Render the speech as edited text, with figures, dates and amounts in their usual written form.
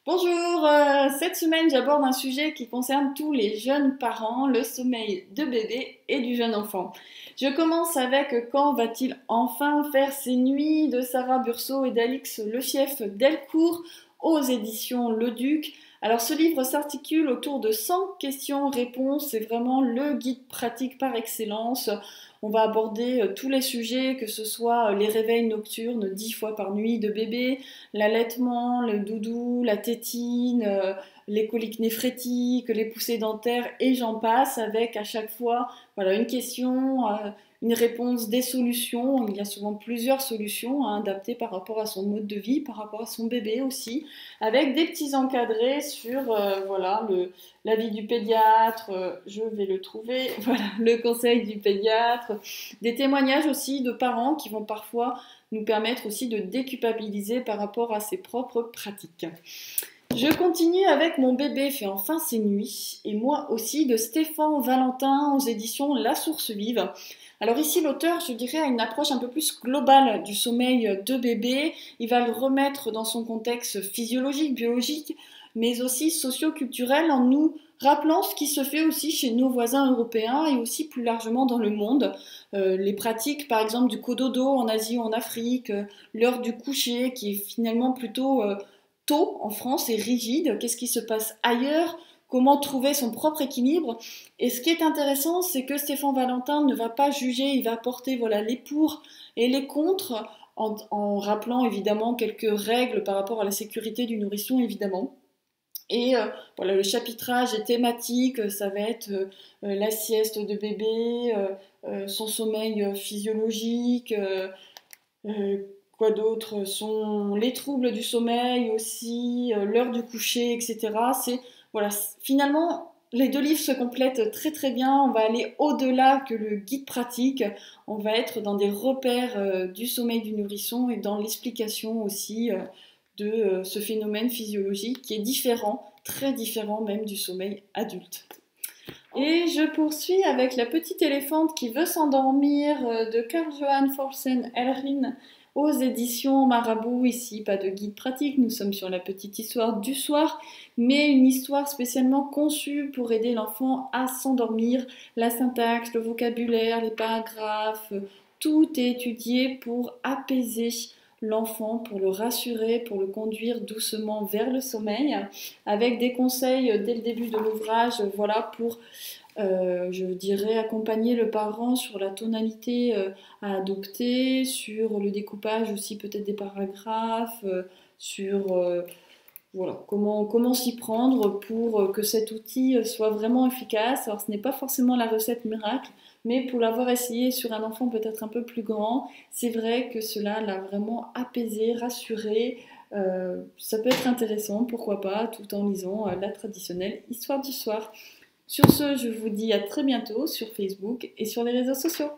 Bonjour, cette semaine j'aborde un sujet qui concerne tous les jeunes parents, le sommeil de bébé et du jeune enfant. Je commence avec Quand va-t-il enfin faire ses nuits de Sarah Burceau et d'Alix Lefief Delcourt aux éditions Le Duc. Alors ce livre s'articule autour de 100 questions-réponses, c'est vraiment le guide pratique par excellence. On va aborder tous les sujets, que ce soit les réveils nocturnes 10 fois par nuit de bébé, l'allaitement, le doudou, la tétine, les coliques néphrétiques, les poussées dentaires et j'en passe, avec à chaque fois voilà, une question, une réponse, des solutions. Il y a souvent plusieurs solutions adaptées par rapport à son mode de vie, par rapport à son bébé aussi, avec des petits encadrés sur voilà, l'avis du pédiatre, je vais le trouver, voilà, le conseil du pédiatre, des témoignages aussi de parents qui vont parfois nous permettre aussi de déculpabiliser par rapport à ses propres pratiques. Je continue avec Mon bébé fait enfin ses nuits, et moi aussi, de Stéphane Valentin aux éditions La Source Vive. Alors ici, l'auteur, je dirais, a une approche un peu plus globale du sommeil de bébé. Il va le remettre dans son contexte physiologique, biologique, mais aussi socio-culturel, en nous rappelant ce qui se fait aussi chez nos voisins européens et aussi plus largement dans le monde. Les pratiques, par exemple, du cododo en Asie ou en Afrique, l'heure du coucher qui est finalement plutôt tôt en France et rigide. Qu'est-ce qui se passe ailleurs? Comment trouver son propre équilibre? Et ce qui est intéressant, c'est que Stéphane Valentin ne va pas juger, il va apporter voilà, les pour et les contre, en rappelant évidemment quelques règles par rapport à la sécurité du nourrisson, évidemment. Et voilà, le chapitrage est thématique, ça va être la sieste de bébé, son sommeil physiologique, euh, quoi d'autre sont les troubles du sommeil aussi, l'heure du coucher, etc. C'est voilà, finalement les deux livres se complètent très très bien. On va aller au-delà que le guide pratique. On va être dans des repères du sommeil du nourrisson et dans l'explication aussi de ce phénomène physiologique qui est différent, très différent même du sommeil adulte. Et je poursuis avec La petite éléphante qui veut s'endormir de Karl-Johan Forsen-Elrin aux éditions Marabout. Ici, pas de guide pratique, nous sommes sur la petite histoire du soir, mais une histoire spécialement conçue pour aider l'enfant à s'endormir. La syntaxe, le vocabulaire, les paragraphes, tout est étudié pour apaiser l'enfant, pour le rassurer, pour le conduire doucement vers le sommeil, avec des conseils dès le début de l'ouvrage, voilà, pour je dirais accompagner le parent sur la tonalité à adopter, sur le découpage aussi peut-être des paragraphes, sur voilà, comment s'y prendre pour que cet outil soit vraiment efficace. Alors ce n'est pas forcément la recette miracle, mais pour l'avoir essayé sur un enfant peut-être un peu plus grand, c'est vrai que cela l'a vraiment apaisé, rassuré. Ça peut être intéressant, pourquoi pas, tout en lisant la traditionnelle histoire du soir. Sur ce, je vous dis à très bientôt sur Facebook et sur les réseaux sociaux.